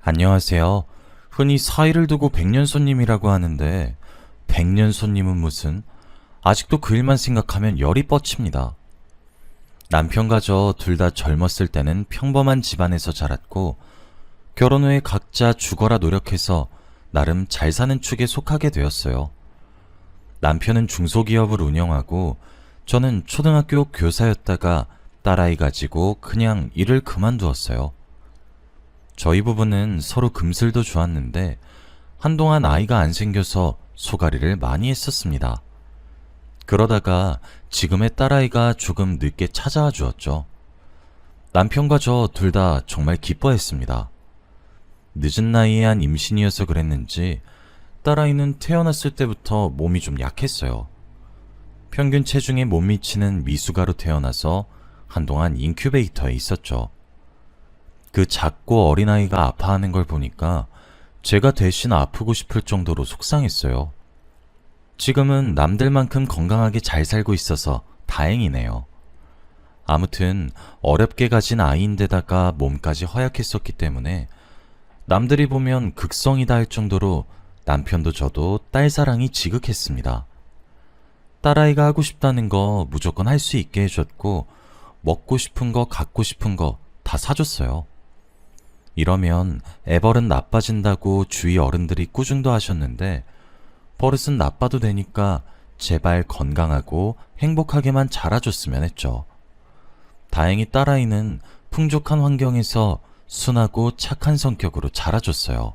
안녕하세요. 흔히 사이를 두고 백년손님이라고 하는데 백년손님은 무슨? 아직도 그 일만 생각하면 열이 뻗칩니다. 남편과 저 둘 다 젊었을 때는 평범한 집안에서 자랐고 결혼 후에 각자 죽어라 노력해서 나름 잘 사는 축에 속하게 되었어요. 남편은 중소기업을 운영하고 저는 초등학교 교사였다가 딸아이 가지고 그냥 일을 그만두었어요. 저희 부부는 서로 금슬도 좋았는데 한동안 아이가 안 생겨서 소가리를 많이 했었습니다. 그러다가 지금의 딸아이가 조금 늦게 찾아와 주었죠. 남편과 저 둘 다 정말 기뻐했습니다. 늦은 나이에 한 임신이어서 그랬는지 딸아이는 태어났을 때부터 몸이 좀 약했어요. 평균 체중에 못 미치는 미숙아로 태어나서 한동안 인큐베이터에 있었죠. 그 작고 어린아이가 아파하는 걸 보니까 제가 대신 아프고 싶을 정도로 속상했어요. 지금은 남들만큼 건강하게 잘 살고 있어서 다행이네요. 아무튼 어렵게 가진 아이인데다가 몸까지 허약했었기 때문에 남들이 보면 극성이다 할 정도로 남편도 저도 딸 사랑이 지극했습니다. 딸아이가 하고 싶다는 거 무조건 할 수 있게 해줬고 먹고 싶은 거 갖고 싶은 거 다 사줬어요. 이러면 애벌은 나빠진다고 주위 어른들이 꾸중도 하셨는데 버릇은 나빠도 되니까 제발 건강하고 행복하게만 자라줬으면 했죠. 다행히 딸아이는 풍족한 환경에서 순하고 착한 성격으로 자라줬어요.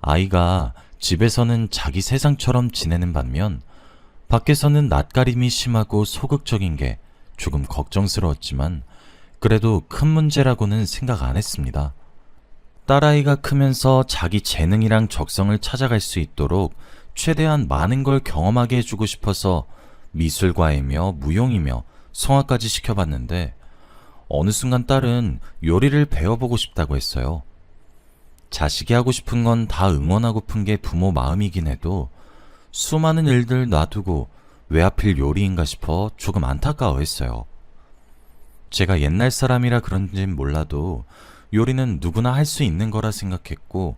아이가 집에서는 자기 세상처럼 지내는 반면 밖에서는 낯가림이 심하고 소극적인 게 조금 걱정스러웠지만 그래도 큰 문제라고는 생각 안 했습니다. 딸아이가 크면서 자기 재능이랑 적성을 찾아갈 수 있도록 최대한 많은 걸 경험하게 해주고 싶어서 미술과이며 무용이며 성악까지 시켜봤는데 어느 순간 딸은 요리를 배워보고 싶다고 했어요. 자식이 하고 싶은 건 다 응원하고픈 게 부모 마음이긴 해도 수많은 일들 놔두고 왜 하필 요리인가 싶어 조금 안타까워했어요. 제가 옛날 사람이라 그런진 몰라도 요리는 누구나 할 수 있는 거라 생각했고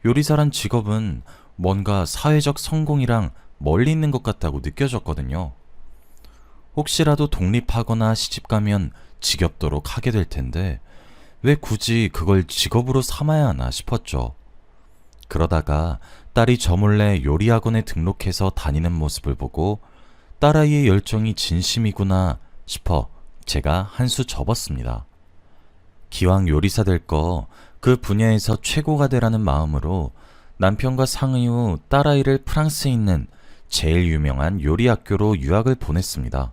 요리사란 직업은 뭔가 사회적 성공이랑 멀리 있는 것 같다고 느껴졌거든요. 혹시라도 독립하거나 시집가면 지겹도록 하게 될 텐데 왜 굳이 그걸 직업으로 삼아야 하나 싶었죠. 그러다가 딸이 저 몰래 요리학원에 등록해서 다니는 모습을 보고 딸아이의 열정이 진심이구나 싶어 제가 한 수 접었습니다. 기왕 요리사 될 거 그 분야에서 최고가 되라는 마음으로 남편과 상의 후 딸아이를 프랑스에 있는 제일 유명한 요리 학교로 유학을 보냈습니다.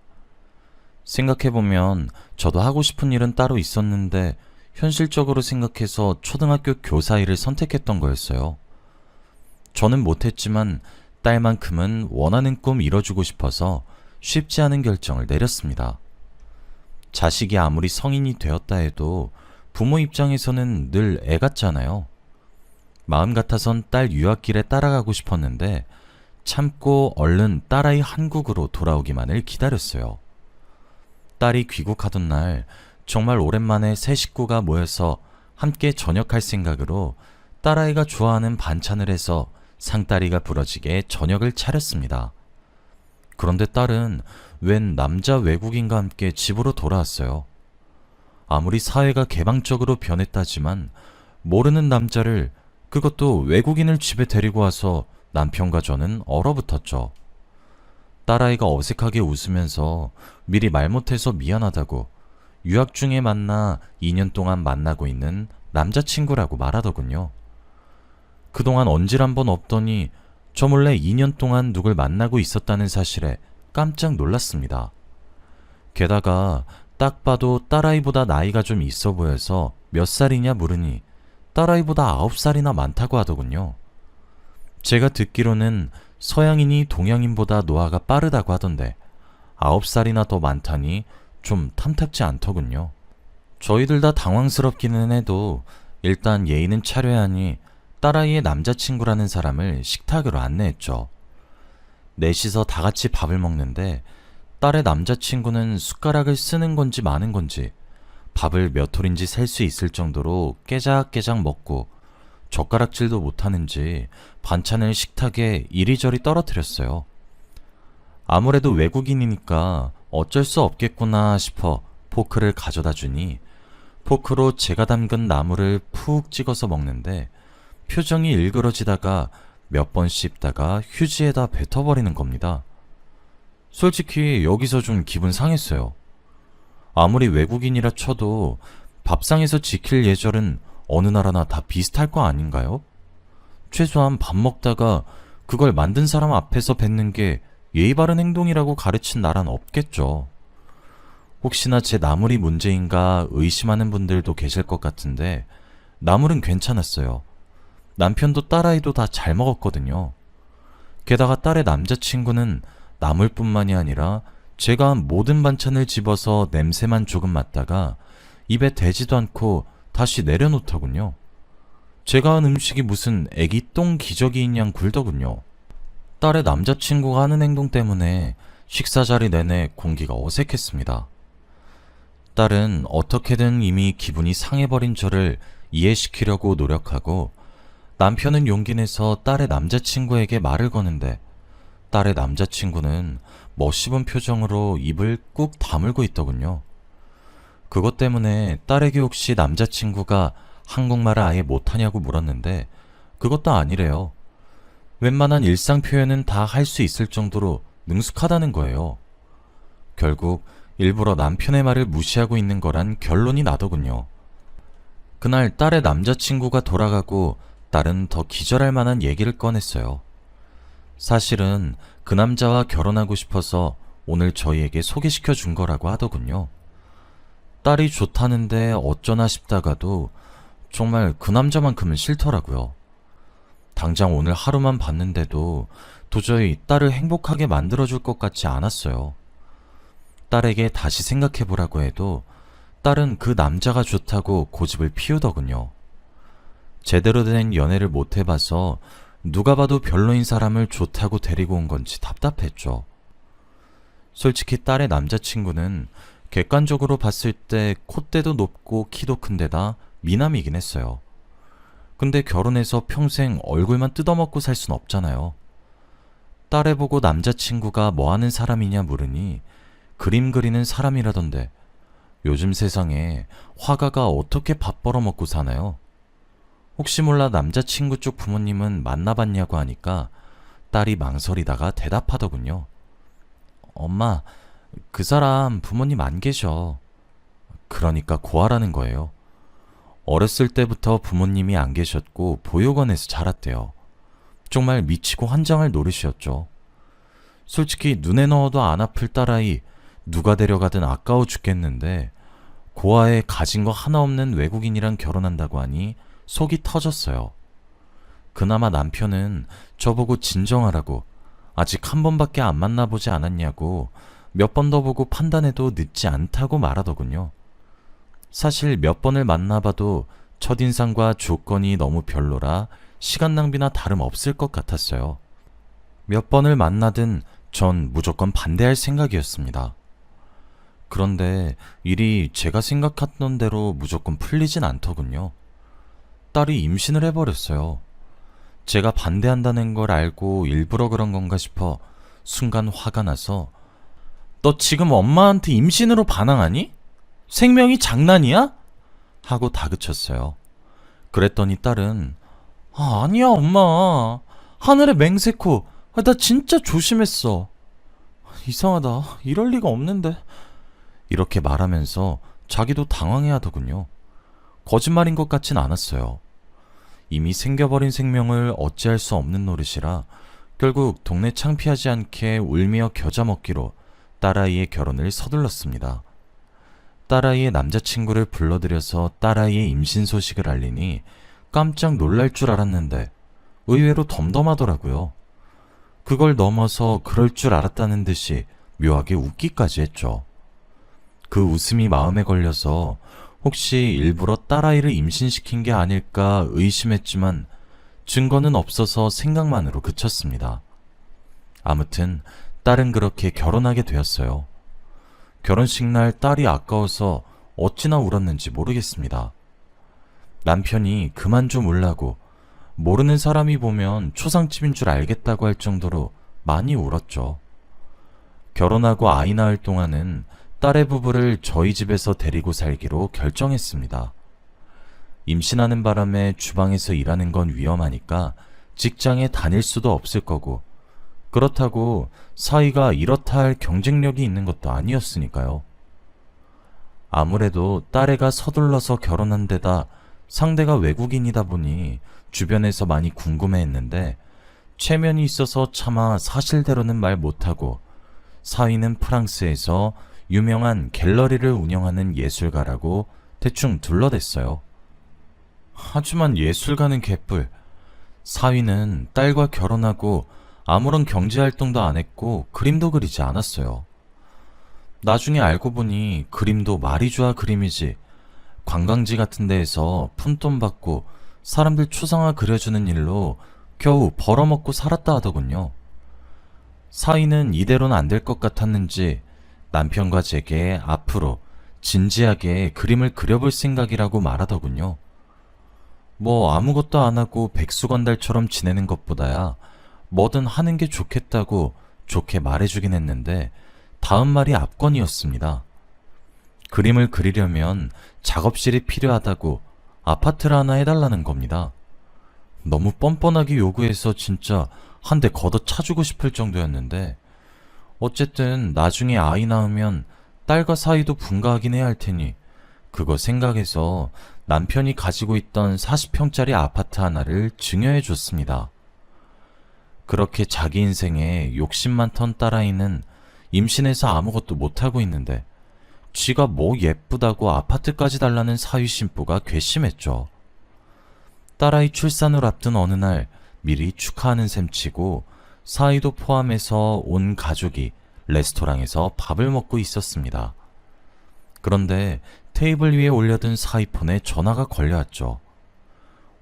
생각해보면 저도 하고 싶은 일은 따로 있었는데 현실적으로 생각해서 초등학교 교사 일을 선택했던 거였어요. 저는 못했지만 딸만큼은 원하는 꿈 이뤄주고 싶어서 쉽지 않은 결정을 내렸습니다. 자식이 아무리 성인이 되었다 해도 부모 입장에서는 늘 애 같잖아요. 마음 같아선 딸 유학길에 따라가고 싶었는데 참고 얼른 딸아이 한국으로 돌아오기만을 기다렸어요. 딸이 귀국하던 날 정말 오랜만에 새 식구가 모여서 함께 저녁할 생각으로 딸아이가 좋아하는 반찬을 해서 상다리가 부러지게 저녁을 차렸습니다. 그런데 딸은 웬 남자 외국인과 함께 집으로 돌아왔어요. 아무리 사회가 개방적으로 변했다지만 모르는 남자를, 그것도 외국인을 집에 데리고 와서 남편과 저는 얼어붙었죠. 딸아이가 어색하게 웃으면서 미리 말 못해서 미안하다고 유학 중에 만나 2년 동안 만나고 있는 남자친구라고 말하더군요. 그동안 언질 한 번 없더니 저 몰래 2년 동안 누굴 만나고 있었다는 사실에 깜짝 놀랐습니다. 게다가 딱 봐도 딸아이보다 나이가 좀 있어 보여서 몇 살이냐 물으니 딸아이보다 9살이나 많다고 하더군요. 제가 듣기로는 서양인이 동양인보다 노화가 빠르다고 하던데 9살이나 더 많다니 좀 탐탁지 않더군요. 저희들 다 당황스럽기는 해도 일단 예의는 차려야 하니 딸아이의 남자친구라는 사람을 식탁으로 안내했죠. 넷이서 다 같이 밥을 먹는데 딸의 남자친구는 숟가락을 쓰는 건지 마는 건지 밥을 몇 톨인지 셀 수 있을 정도로 깨작깨작 먹고 젓가락질도 못하는지 반찬을 식탁에 이리저리 떨어뜨렸어요. 아무래도 외국인이니까 어쩔 수 없겠구나 싶어 포크를 가져다 주니 포크로 제가 담근 나물을 푹 찍어서 먹는데 표정이 일그러지다가 몇 번 씹다가 휴지에다 뱉어버리는 겁니다. 솔직히 여기서 좀 기분 상했어요. 아무리 외국인이라 쳐도 밥상에서 지킬 예절은 어느 나라나 다 비슷할 거 아닌가요? 최소한 밥 먹다가 그걸 만든 사람 앞에서 뱉는 게 예의 바른 행동이라고 가르친 나라는 없겠죠. 혹시나 제 나물이 문제인가 의심하는 분들도 계실 것 같은데 나물은 괜찮았어요. 남편도 딸아이도 다 잘 먹었거든요. 게다가 딸의 남자친구는 나물뿐만이 아니라 제가 한 모든 반찬을 집어서 냄새만 조금 맡다가 입에 대지도 않고 다시 내려놓더군요. 제가 한 음식이 무슨 애기 똥 기저귀인 양 굴더군요. 딸의 남자친구가 하는 행동 때문에 식사 자리 내내 공기가 어색했습니다. 딸은 어떻게든 이미 기분이 상해버린 저를 이해시키려고 노력하고 남편은 용기 내서 딸의 남자친구에게 말을 거는데 딸의 남자친구는 멋씹은 표정으로 입을 꾹 다물고 있더군요. 그것 때문에 딸에게 혹시 남자친구가 한국말을 아예 못하냐고 물었는데 그것도 아니래요. 웬만한 일상 표현은 다 할 수 있을 정도로 능숙하다는 거예요. 결국 일부러 남편의 말을 무시하고 있는 거란 결론이 나더군요. 그날 딸의 남자친구가 돌아가고 딸은 더 기절할 만한 얘기를 꺼냈어요. 사실은 그 남자와 결혼하고 싶어서 오늘 저희에게 소개시켜 준 거라고 하더군요. 딸이 좋다는데 어쩌나 싶다가도 정말 그 남자만큼은 싫더라고요. 당장 오늘 하루만 봤는데도 도저히 딸을 행복하게 만들어줄 것 같지 않았어요. 딸에게 다시 생각해보라고 해도 딸은 그 남자가 좋다고 고집을 피우더군요. 제대로 된 연애를 못 해봐서 누가 봐도 별로인 사람을 좋다고 데리고 온 건지 답답했죠. 솔직히 딸의 남자친구는 객관적으로 봤을 때 콧대도 높고 키도 큰데다 미남이긴 했어요. 근데 결혼해서 평생 얼굴만 뜯어먹고 살 순 없잖아요. 딸애 보고 남자친구가 뭐 하는 사람이냐 물으니 그림 그리는 사람이라던데 요즘 세상에 화가가 어떻게 밥 벌어먹고 사나요? 혹시 몰라 남자친구 쪽 부모님은 만나봤냐고 하니까 딸이 망설이다가 대답하더군요. 엄마, 그 사람 부모님 안 계셔. 그러니까 고아라는 거예요. 어렸을 때부터 부모님이 안 계셨고 보육원에서 자랐대요. 정말 미치고 환장할 노릇이었죠. 솔직히 눈에 넣어도 안 아플 딸아이 누가 데려가든 아까워 죽겠는데 고아에 가진 거 하나 없는 외국인이랑 결혼한다고 하니 속이 터졌어요. 그나마 남편은 저보고 진정하라고 아직 한 번밖에 안 만나보지 않았냐고 몇 번 더 보고 판단해도 늦지 않다고 말하더군요. 사실 몇 번을 만나봐도 첫인상과 조건이 너무 별로라 시간 낭비나 다름없을 것 같았어요. 몇 번을 만나든 전 무조건 반대할 생각이었습니다. 그런데 일이 제가 생각했던 대로 무조건 풀리진 않더군요. 딸이 임신을 해버렸어요. 제가 반대한다는 걸 알고 일부러 그런 건가 싶어 순간 화가 나서 너 지금 엄마한테 임신으로 반항하니? 생명이 장난이야? 하고 다그쳤어요. 그랬더니 딸은 아니야 엄마. 하늘에 맹세코. 나 진짜 조심했어. 이상하다. 이럴 리가 없는데. 이렇게 말하면서 자기도 당황해하더군요. 거짓말인 것 같진 않았어요. 이미 생겨버린 생명을 어찌할 수 없는 노릇이라 결국 동네 창피하지 않게 울며 겨자 먹기로 딸아이의 결혼을 서둘렀습니다. 딸아이의 남자친구를 불러들여서 딸아이의 임신 소식을 알리니 깜짝 놀랄 줄 알았는데 의외로 덤덤하더라고요. 그걸 넘어서 그럴 줄 알았다는 듯이 묘하게 웃기까지 했죠. 그 웃음이 마음에 걸려서 혹시 일부러 딸아이를 임신시킨 게 아닐까 의심했지만 증거는 없어서 생각만으로 그쳤습니다. 아무튼 딸은 그렇게 결혼하게 되었어요. 결혼식 날 딸이 아까워서 어찌나 울었는지 모르겠습니다. 남편이 그만 좀 울라고 모르는 사람이 보면 초상집인 줄 알겠다고 할 정도로 많이 울었죠. 결혼하고 아이 낳을 동안은 딸의 부부를 저희 집에서 데리고 살기로 결정했습니다. 임신하는 바람에 주방에서 일하는 건 위험하니까 직장에 다닐 수도 없을 거고, 그렇다고 사이가 이렇다 할 경쟁력이 있는 것도 아니었으니까요. 아무래도 딸애가 서둘러서 결혼한 데다 상대가 외국인이다 보니 주변에서 많이 궁금해했는데, 체면이 있어서 차마 사실대로는 말 못하고 사위는 프랑스에서 유명한 갤러리를 운영하는 예술가라고 대충 둘러댔어요. 하지만 예술가는 개뿔. 사위는 딸과 결혼하고 아무런 경제활동도 안 했고 그림도 그리지 않았어요. 나중에 알고 보니 그림도 말이 좋아 그림이지, 관광지 같은 데에서 푼돈 받고 사람들 초상화 그려주는 일로 겨우 벌어먹고 살았다 하더군요. 사위는 이대로는 안 될 것 같았는지 남편과 제게 앞으로 진지하게 그림을 그려볼 생각이라고 말하더군요. 뭐 아무것도 안 하고 백수건달처럼 지내는 것보다야 뭐든 하는 게 좋겠다고 좋게 말해주긴 했는데, 다음 말이 압권이었습니다. 그림을 그리려면 작업실이 필요하다고 아파트를 하나 해달라는 겁니다. 너무 뻔뻔하게 요구해서 진짜 한 대 걷어 차주고 싶을 정도였는데, 어쨌든 나중에 아이 낳으면 딸과 사이도 분가하긴 해야 할 테니 그거 생각해서 남편이 가지고 있던 40평짜리 아파트 하나를 증여해 줬습니다. 그렇게 자기 인생에 욕심 많던 딸아이는 임신해서 아무것도 못하고 있는데, 쥐가 뭐 예쁘다고 아파트까지 달라는 사위 신부가 괘씸했죠. 딸아이 출산을 앞둔 어느 날 미리 축하하는 셈치고 사위도 포함해서 온 가족이 레스토랑에서 밥을 먹고 있었습니다. 그런데 테이블 위에 올려둔 사위폰에 전화가 걸려왔죠.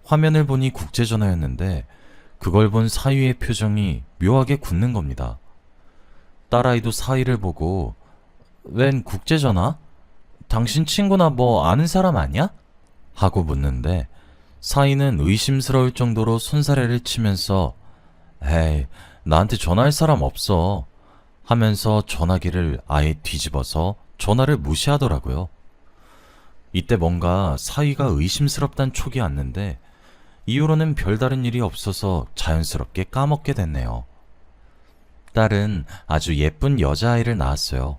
화면을 보니 국제전화였는데 그걸 본 사위의 표정이 묘하게 굳는 겁니다. 딸아이도 사위를 보고 웬 국제전화? 당신 친구나 뭐 아는 사람 아니야? 하고 묻는데, 사위는 의심스러울 정도로 손사래를 치면서 에이, 나한테 전화할 사람 없어 하면서 전화기를 아예 뒤집어서 전화를 무시하더라고요. 이때 뭔가 사위가 의심스럽단 촉이 왔는데 이후로는 별다른 일이 없어서 자연스럽게 까먹게 됐네요. 딸은 아주 예쁜 여자아이를 낳았어요.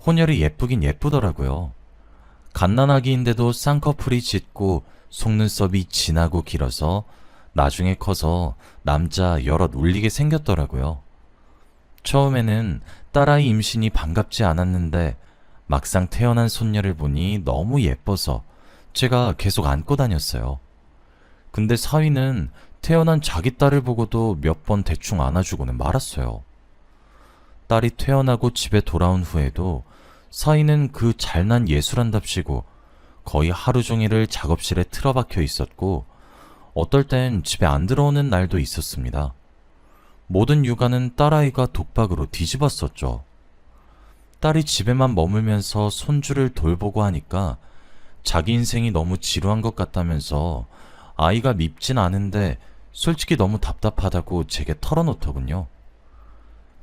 혼혈이 예쁘긴 예쁘더라고요. 갓난아기인데도 쌍꺼풀이 짙고 속눈썹이 진하고 길어서 나중에 커서 남자 여럿 울리게 생겼더라고요. 처음에는 딸아이 임신이 반갑지 않았는데 막상 태어난 손녀를 보니 너무 예뻐서 제가 계속 안고 다녔어요. 근데 사위는 태어난 자기 딸을 보고도 몇 번 대충 안아주고는 말았어요. 딸이 태어나고 집에 돌아온 후에도 사위는 그 잘난 예술한답시고 거의 하루 종일을 작업실에 틀어박혀 있었고, 어떨 땐 집에 안 들어오는 날도 있었습니다. 모든 육아는 딸아이가 독박으로 뒤집었었죠. 딸이 집에만 머물면서 손주를 돌보고 하니까 자기 인생이 너무 지루한 것 같다면서 아이가 밉진 않은데 솔직히 너무 답답하다고 제게 털어놓더군요.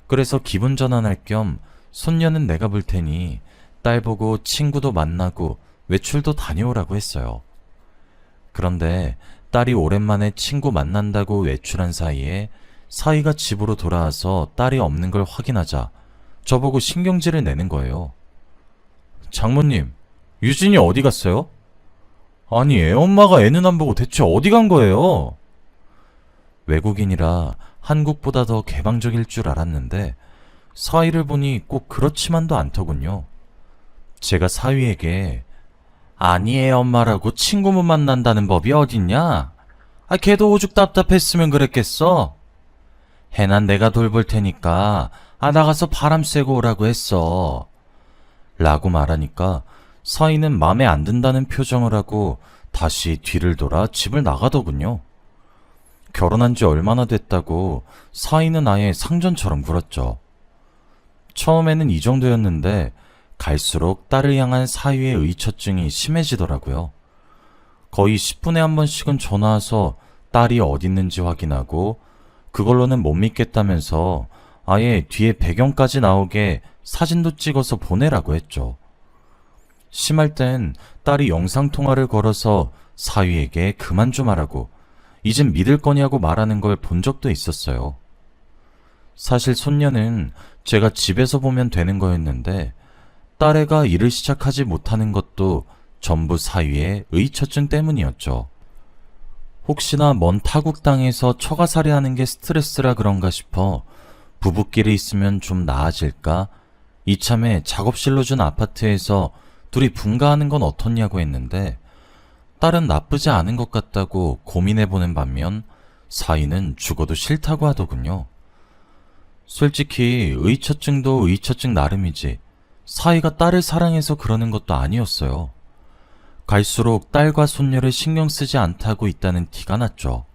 그래서 기분 전환할 겸 손녀는 내가 볼 테니 딸 보고 친구도 만나고 외출도 다녀오라고 했어요. 그런데 딸이 오랜만에 친구 만난다고 외출한 사이에 사위가 집으로 돌아와서 딸이 없는 걸 확인하자 저보고 신경질을 내는 거예요. 장모님, 유진이 어디 갔어요? 아니, 애엄마가 애는 안 보고 대체 어디 간 거예요? 외국인이라 한국보다 더 개방적일 줄 알았는데 사위를 보니 꼭 그렇지만도 않더군요. 제가 사위에게 아니, 애엄마라고 친구 못 만난다는 법이 어딨냐? 걔도 오죽 답답했으면 그랬겠어? 해난 내가 돌볼 테니까 나가서 바람 쐬고 오라고 했어 라고 말하니까 사위는 맘에 안 든다는 표정을 하고 다시 뒤를 돌아 집을 나가더군요. 결혼한 지 얼마나 됐다고 사위는 아예 상전처럼 굴었죠. 처음에는 이 정도였는데 갈수록 딸을 향한 사위의 의처증이 심해지더라고요. 거의 10분에 한 번씩은 전화 와서 딸이 어디 있는지 확인하고 그걸로는 못 믿겠다면서 아예 뒤에 배경까지 나오게 사진도 찍어서 보내라고 했죠. 심할 땐 딸이 영상통화를 걸어서 사위에게 그만 좀 하라고 이젠 믿을 거냐고 말하는 걸 본 적도 있었어요. 사실 손녀는 제가 집에서 보면 되는 거였는데 딸애가 일을 시작하지 못하는 것도 전부 사위의 의처증 때문이었죠. 혹시나 먼 타국 땅에서 처가살이 하는 게 스트레스라 그런가 싶어 부부끼리 있으면 좀 나아질까? 이참에 작업실로 준 아파트에서 둘이 분가하는 건 어떻냐고 했는데 딸은 나쁘지 않은 것 같다고 고민해보는 반면 사위는 죽어도 싫다고 하더군요. 솔직히 의처증도 의처증 나름이지 사위가 딸을 사랑해서 그러는 것도 아니었어요. 갈수록 딸과 손녀를 신경 쓰지 않다고 있다는 티가 났죠.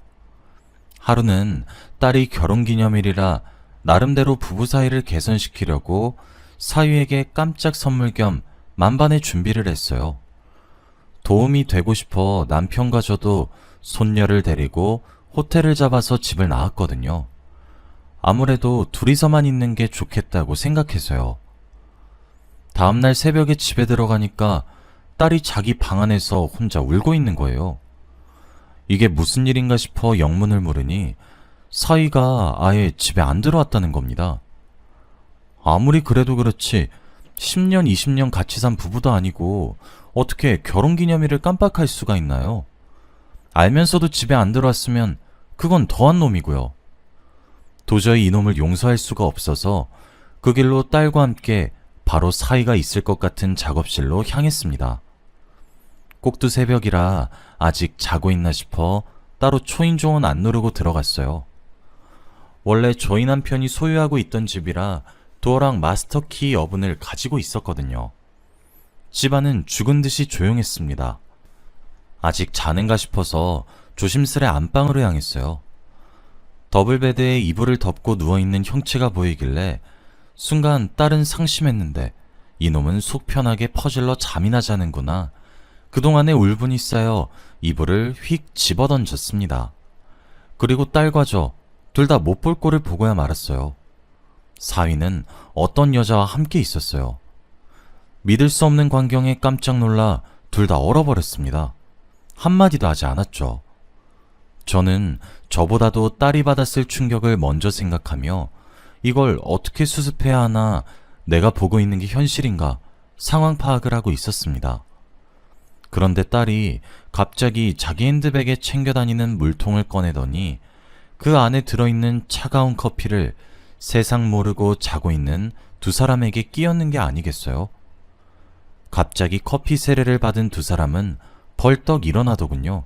하루는 딸이 결혼기념일이라 나름대로 부부 사이를 개선시키려고 사위에게 깜짝 선물 겸 만반의 준비를 했어요. 도움이 되고 싶어 남편과 저도 손녀를 데리고 호텔을 잡아서 집을 나왔거든요. 아무래도 둘이서만 있는 게 좋겠다고 생각해서요. 다음날 새벽에 집에 들어가니까 딸이 자기 방 안에서 혼자 울고 있는 거예요. 이게 무슨 일인가 싶어 영문을 물으니 사위가 아예 집에 안 들어왔다는 겁니다. 아무리 그래도 그렇지 10년, 20년 같이 산 부부도 아니고 어떻게 결혼기념일을 깜빡할 수가 있나요? 알면서도 집에 안 들어왔으면 그건 더한 놈이고요. 도저히 이놈을 용서할 수가 없어서 그 길로 딸과 함께 바로 사위가 있을 것 같은 작업실로 향했습니다. 꼭두 새벽이라 아직 자고 있나 싶어 따로 초인종은 안 누르고 들어갔어요. 원래 저희 남편이 소유하고 있던 집이라 도어랑 마스터키 여분을 가지고 있었거든요. 집안은 죽은 듯이 조용했습니다. 아직 자는가 싶어서 조심스레 안방으로 향했어요. 더블베드에 이불을 덮고 누워있는 형체가 보이길래 순간 딸은 상심했는데 이놈은 속 편하게 퍼질러 잠이나 자는구나. 그동안의 울분이 쌓여 이불을 휙 집어던졌습니다. 그리고 딸과 저 둘 다 못 볼 꼴을 보고야 말았어요. 사위는 어떤 여자와 함께 있었어요. 믿을 수 없는 광경에 깜짝 놀라 둘 다 얼어버렸습니다. 한마디도 하지 않았죠. 저는 저보다도 딸이 받았을 충격을 먼저 생각하며 이걸 어떻게 수습해야 하나, 내가 보고 있는 게 현실인가 상황 파악을 하고 있었습니다. 그런데 딸이 갑자기 자기 핸드백에 챙겨 다니는 물통을 꺼내더니 그 안에 들어있는 차가운 커피를 세상 모르고 자고 있는 두 사람에게 끼얹는 게 아니겠어요? 갑자기 커피 세례를 받은 두 사람은 벌떡 일어나더군요.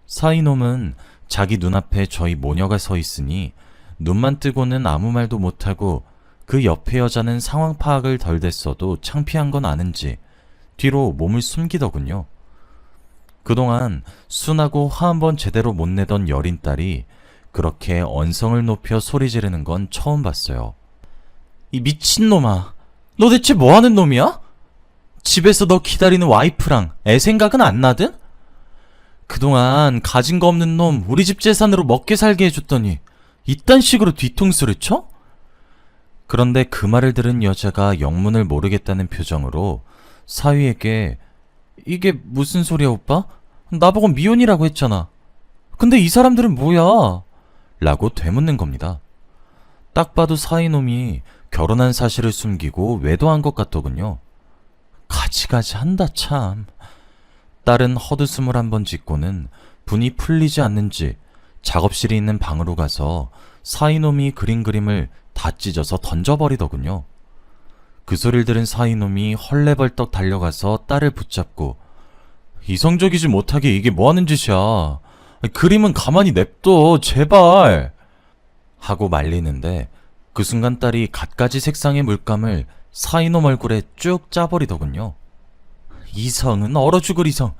사이놈은 자기 눈앞에 저희 모녀가 서 있으니 눈만 뜨고는 아무 말도 못하고 그 옆에 여자는 상황 파악을 덜 됐어도 창피한 건 아는지 뒤로 몸을 숨기더군요. 그동안 순하고 화 한 번 제대로 못 내던 여린 딸이 그렇게 언성을 높여 소리 지르는 건 처음 봤어요. 이 미친놈아, 너 대체 뭐하는 놈이야? 집에서 너 기다리는 와이프랑 애 생각은 안 나든? 그동안 가진 거 없는 놈 우리 집 재산으로 먹게 살게 해줬더니 이딴 식으로 뒤통수를 쳐? 그런데 그 말을 들은 여자가 영문을 모르겠다는 표정으로 사위에게 이게 무슨 소리야 오빠? 나보고 미혼이라고 했잖아. 근데 이 사람들은 뭐야? 라고 되묻는 겁니다. 딱 봐도 사위놈이 결혼한 사실을 숨기고 외도한 것 같더군요. 가지가지 한다 참. 딸은 헛웃음을 한번 짓고는 분이 풀리지 않는지 작업실이 있는 방으로 가서 사위놈이 그린 그림을 다 찢어서 던져버리더군요. 그 소리를 들은 사위놈이 헐레벌떡 달려가서 딸을 붙잡고 이성적이지 못하게 이게 뭐하는 짓이야. 그림은 가만히 냅둬 제발 하고 말리는데 그 순간 딸이 갖가지 색상의 물감을 사위놈 얼굴에 쭉 짜버리더군요. 이성은 얼어 죽을 이성.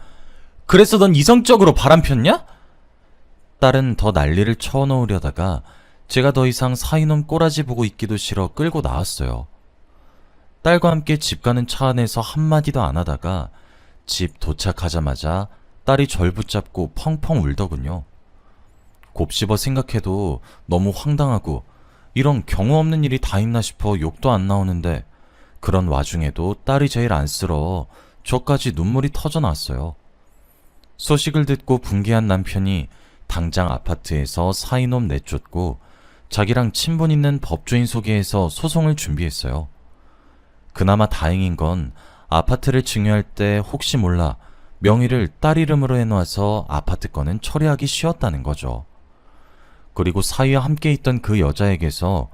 그래서 넌 이성적으로 바람폈냐? 딸은 더 난리를 쳐놓으려다가 제가 더 이상 사위놈 꼬라지 보고 있기도 싫어 끌고 나왔어요. 딸과 함께 집 가는 차 안에서 한마디도 안 하다가 집 도착하자마자 딸이 절 붙잡고 펑펑 울더군요. 곱씹어 생각해도 너무 황당하고 이런 경우 없는 일이 다 있나 싶어 욕도 안 나오는데 그런 와중에도 딸이 제일 안쓰러워 저까지 눈물이 터져 나왔어요. 소식을 듣고 분개한 남편이 당장 아파트에서 사이놈 내쫓고 자기랑 친분 있는 법조인 소개해서 소송을 준비했어요. 그나마 다행인 건 아파트를 증여할 때 혹시 몰라 명의를 딸 이름으로 해놔서 아파트 건은 처리하기 쉬웠다는 거죠. 그리고 사위와 함께 있던 그 여자에게서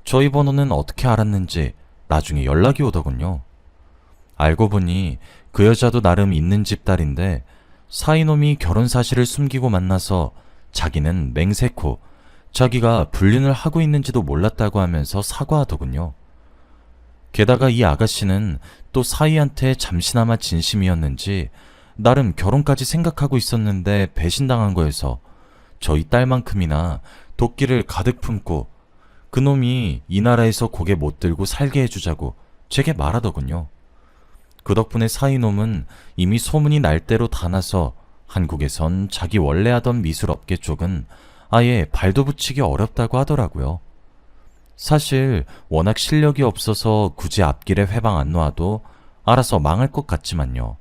저희 번호는 어떻게 알았는지 나중에 연락이 오더군요. 알고 보니 그 여자도 나름 있는 집 딸인데 사이놈이 결혼 사실을 숨기고 만나서 자기는 맹세코 자기가 불륜을 하고 있는지도 몰랐다고 하면서 사과하더군요. 게다가 이 아가씨는 또 사이한테 잠시나마 진심이었는지 나름 결혼까지 생각하고 있었는데 배신당한 거여서 저희 딸만큼이나 도끼를 가득 품고 그놈이 이 나라에서 고개 못 들고 살게 해주자고 제게 말하더군요. 그 덕분에 사이놈은 이미 소문이 날 대로 다 나서 한국에선 자기 원래 하던 미술업계 쪽은 아예 발도 붙이기 어렵다고 하더라고요. 사실 워낙 실력이 없어서 굳이 앞길에 회방 안 놓아도 알아서 망할 것 같지만요.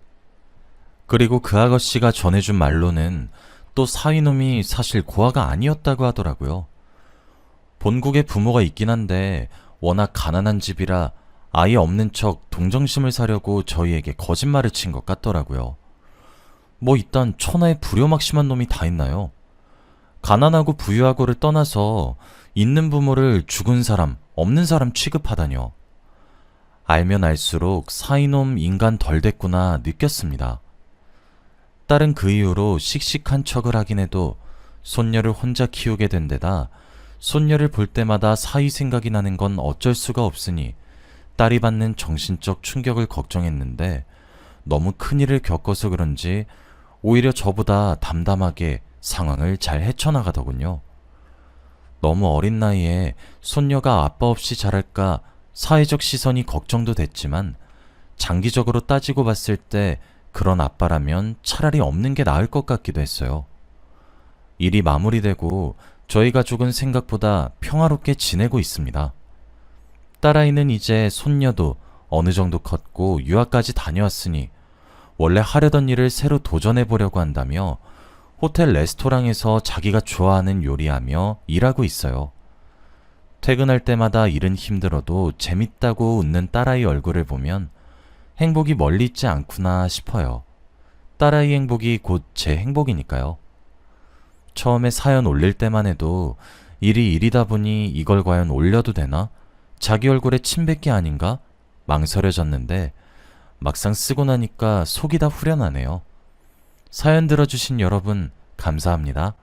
그리고 그 아가씨가 전해준 말로는 또 사위놈이 사실 고아가 아니었다고 하더라고요. 본국에 부모가 있긴 한데 워낙 가난한 집이라 아예 없는 척 동정심을 사려고 저희에게 거짓말을 친 것 같더라고요. 뭐 이딴 천하의 불효막심한 놈이 다 있나요? 가난하고 부유하고를 떠나서 있는 부모를 죽은 사람, 없는 사람 취급하다뇨. 알면 알수록 사이놈 인간 덜 됐구나 느꼈습니다. 딸은 그 이후로 씩씩한 척을 하긴 해도 손녀를 혼자 키우게 된 데다 손녀를 볼 때마다 사이 생각이 나는 건 어쩔 수가 없으니 딸이 받는 정신적 충격을 걱정했는데 너무 큰일을 겪어서 그런지 오히려 저보다 담담하게 상황을 잘 헤쳐나가더군요. 너무 어린 나이에 손녀가 아빠 없이 자랄까 사회적 시선이 걱정도 됐지만 장기적으로 따지고 봤을 때 그런 아빠라면 차라리 없는 게 나을 것 같기도 했어요. 일이 마무리되고 저희 가족은 생각보다 평화롭게 지내고 있습니다. 딸아이는 이제 손녀도 어느 정도 컸고 유학까지 다녀왔으니 원래 하려던 일을 새로 도전해보려고 한다며 호텔 레스토랑에서 자기가 좋아하는 요리하며 일하고 있어요. 퇴근할 때마다 일은 힘들어도 재밌다고 웃는 딸아이 얼굴을 보면 행복이 멀리 있지 않구나 싶어요. 딸아이 행복이 곧 제 행복이니까요. 처음에 사연 올릴 때만 해도 일이 일이다 보니 이걸 과연 올려도 되나? 자기 얼굴에 침 뱉기 아닌가? 망설여졌는데 막상 쓰고 나니까 속이 다 후련하네요. 사연 들어주신 여러분 감사합니다.